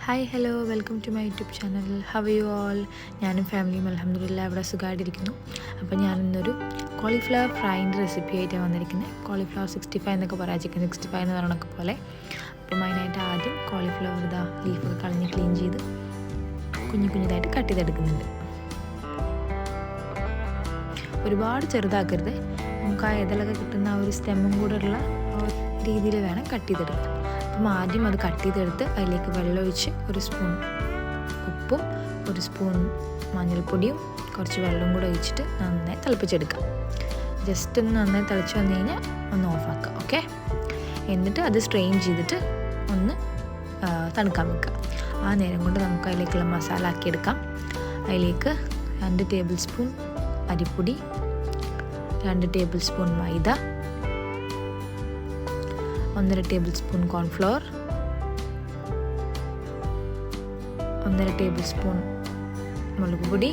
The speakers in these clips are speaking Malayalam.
Hi hello welcome to my YouTube channel. How you all? ഞാനും ഫാമിലിയും അൽഹംദുലില്ലാ ഇവിടെ സുഖമായിട്ടിരിക്കുന്നു. അപ്പോൾ ഞാനിന്നൊരു കോളിഫ്ലവർ ഫ്രൈൻ്റെ റെസിപ്പി ആയിട്ടാണ് വന്നിരിക്കുന്നത്. കോളിഫ്ലവർ 65 എന്നൊക്കെ പറയാം, ചിക്കൻ 65 എന്ന് പറയണൊക്കെ പോലെ. അപ്പം അതിനായിട്ട് ആദ്യം കോളിഫ്ലവർ ലീഫൊക്കെ കളഞ്ഞ് ക്ലീൻ ചെയ്ത് കുഞ്ഞിതായിട്ട് കട്ട് ചെയ്തെടുക്കുന്നുണ്ട്. ഒരുപാട് ചെറുതാക്കരുത്, നമുക്ക് ആ ഇതളൊക്കെ കിട്ടുന്ന ആ ഒരു സ്റ്റെമ്മും കൂടെ ഉള്ള രീതിയിൽ വേണം കട്ട് ചെയ്തെടുക്കാൻ. അപ്പം ആദ്യം അത് കട്ട് ചെയ്തെടുത്ത് അതിലേക്ക് വെള്ളമൊഴിച്ച് ഒരു സ്പൂൺ ഉപ്പും ഒരു സ്പൂൺ മഞ്ഞൾപ്പൊടിയും കുറച്ച് വെള്ളവും കൂടെ ഒഴിച്ചിട്ട് നന്നായി തിളപ്പിച്ചെടുക്കാം. ജസ്റ്റ് ഒന്ന് നന്നായി തിളച്ച് വന്നു കഴിഞ്ഞാൽ ഒന്ന് ഓഫാക്കുക. ഓക്കെ, എന്നിട്ട് അത് സ്ട്രെയിൻ ചെയ്തിട്ട് ഒന്ന് തണുക്കാൻ വെക്കുക. ആ നേരം കൊണ്ട് നമുക്ക് അതിലേക്കുള്ള മസാല ആക്കിയെടുക്കാം. അതിലേക്ക് 2 ടേബിൾ സ്പൂൺ അരിപ്പൊടി, 2 ടേബിൾ സ്പൂൺ മൈദ, 1.5 table spoon cornflour, 1.5 table spoon മുളക് പൊടി,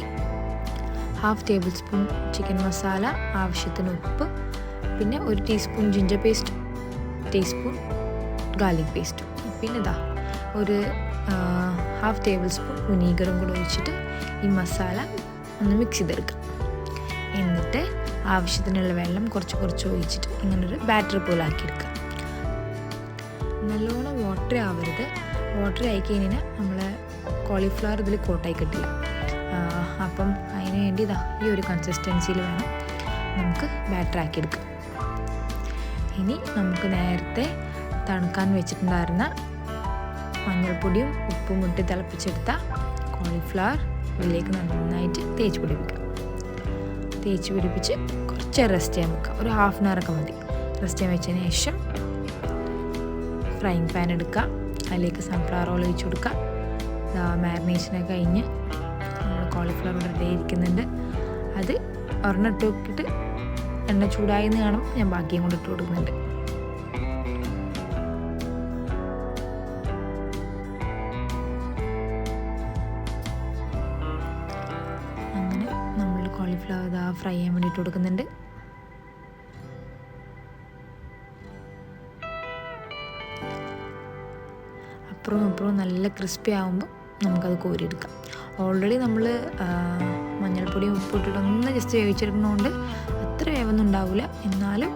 1/2 ടേബിൾ സ്പൂൺ ചിക്കൻ മസാല, ആവശ്യത്തിന് ഉപ്പ്, പിന്നെ 1 teaspoon ginger paste, teaspoon garlic paste, പിന്നെ ഒരു 1/2 ടേബിൾ സ്പൂൺ വിനീഗറും കൂടെ ഒഴിച്ചിട്ട് ഈ മസാല ഒന്ന് മിക്സ് ചെയ്തെടുക്കാം. എന്നിട്ട് ആവശ്യത്തിനുള്ള വെള്ളം കുറച്ച് ഒഴിച്ചിട്ട് ഇങ്ങനൊരു ബാറ്റർ പോലെ ആക്കിയെടുക്കാം. നല്ലോണം വാട്ടർ ആവരുത്. വാട്ടർ ആയി കഴിഞ്ഞാൽ നമ്മൾ കോളിഫ്ലവർ ഇതിൽ കോട്ടായി കിട്ടില്ല. അപ്പം അതിന് വേണ്ടി ഈ ഒരു കൺസിസ്റ്റൻസിയിൽ വേണം നമുക്ക് ബാറ്റർ ആക്കിയെടുക്കാം. ഇനി നമുക്ക് നേരത്തെ തണുക്കാൻ വെച്ചിട്ടുണ്ടായിരുന്ന മഞ്ഞൾപ്പൊടിയും ഉപ്പും ഇട്ട് തിളപ്പിച്ചെടുത്ത കോളിഫ്ലവർ ഇതിലേക്ക് നന്നായിട്ട് തേച്ച് പിടിപ്പിച്ച് കുറച്ച് റെസ്റ്റ് ചെയ്യാൻ വെക്കുക. ഒരു 1/2 hour ഒക്കെ മതി. റെസ്റ്റ് ചെയ്യാൻ വെച്ചതിന് ശേഷം ഫ്രൈങ് പാൻ എടുക്കുക, അതിലേക്ക് സൺഫ്ലവർ ഓയിൽ ഒഴിച്ച് കൊടുക്കുക. മാരിനേഷനൊക്കെ കഴിഞ്ഞ് നമ്മൾ കോളിഫ്ലവർ റെഡി ഇരിക്കുന്നുണ്ട്. അത് ഒരെണ്ണം ഇട്ട് നോക്കിയിട്ട് എണ്ണ ചൂടായെന്ന് കാണും, ഞാൻ ബാക്കിയും കൂടെ ഇട്ട് കൊടുക്കുന്നുണ്ട്. അങ്ങനെ നമ്മൾ കോളിഫ്ലവർ ഫ്രൈ ചെയ്യാൻ വേണ്ടി ഇട്ട് കൊടുക്കുന്നുണ്ട്. അപ്പുറവും നല്ല ക്രിസ്പി ആകുമ്പോൾ നമുക്കത് കോരിയെടുക്കാം. ഓൾറെഡി നമ്മൾ മഞ്ഞൾപ്പൊടിയും ഉപ്പിട്ടിട്ട് ഒന്ന് ജസ്റ്റ് വേവിച്ചെടുക്കുന്നതുകൊണ്ട് അത്ര വേവൊന്നും ഉണ്ടാവില്ല. എന്നാലും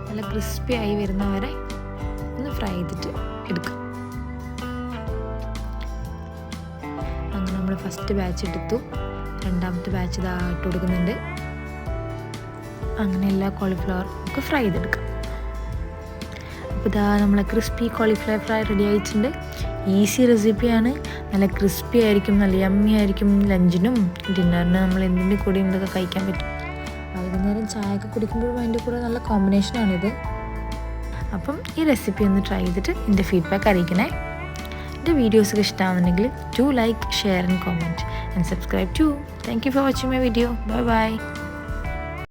നല്ല ക്രിസ്പി ആയി വരുന്നവരെ ഒന്ന് ഫ്രൈ ചെയ്തിട്ട് എടുക്കാം. അങ്ങനെ നമ്മൾ ഫസ്റ്റ് ബാച്ച് എടുത്തു, രണ്ടാമത്തെ ബാച്ച് ഇട്ട് കൊടുക്കുന്നുണ്ട്. അങ്ങനെ എല്ലാ കോളിഫ്ലവറും നമുക്ക് ഫ്രൈ ചെയ്തെടുക്കാം. അപ്പോൾ നമ്മളെ ക്രിസ്പി കോളിഫ്ലവർ ഫ്രൈ റെഡി ആയിട്ടുണ്ട്. ഈസി റെസിപ്പിയാണ്, നല്ല ക്രിസ്പി ആയിരിക്കും, നല്ല യമ്മി ആയിരിക്കും. ലഞ്ചിനും ഡിന്നറിനും നമ്മൾ എന്തിൻ്റെ കൂടെയും ഇതൊക്കെ കഴിക്കാൻ പറ്റും. വൈകുന്നേരം ചായയൊക്കെ കുടിക്കുമ്പോഴും അതിൻ്റെ കൂടെ നല്ല കോമ്പിനേഷനാണിത്. അപ്പം ഈ റെസിപ്പി ഒന്ന് ട്രൈ ചെയ്തിട്ട് എൻ്റെ ഫീഡ്ബാക്ക് അറിയിക്കണേ. എൻ്റെ വീഡിയോസൊക്കെ ഇഷ്ടമാണെന്നുണ്ടെങ്കിൽ do like, share and comment and subscribe too. Thank you for watching my video. Bye by.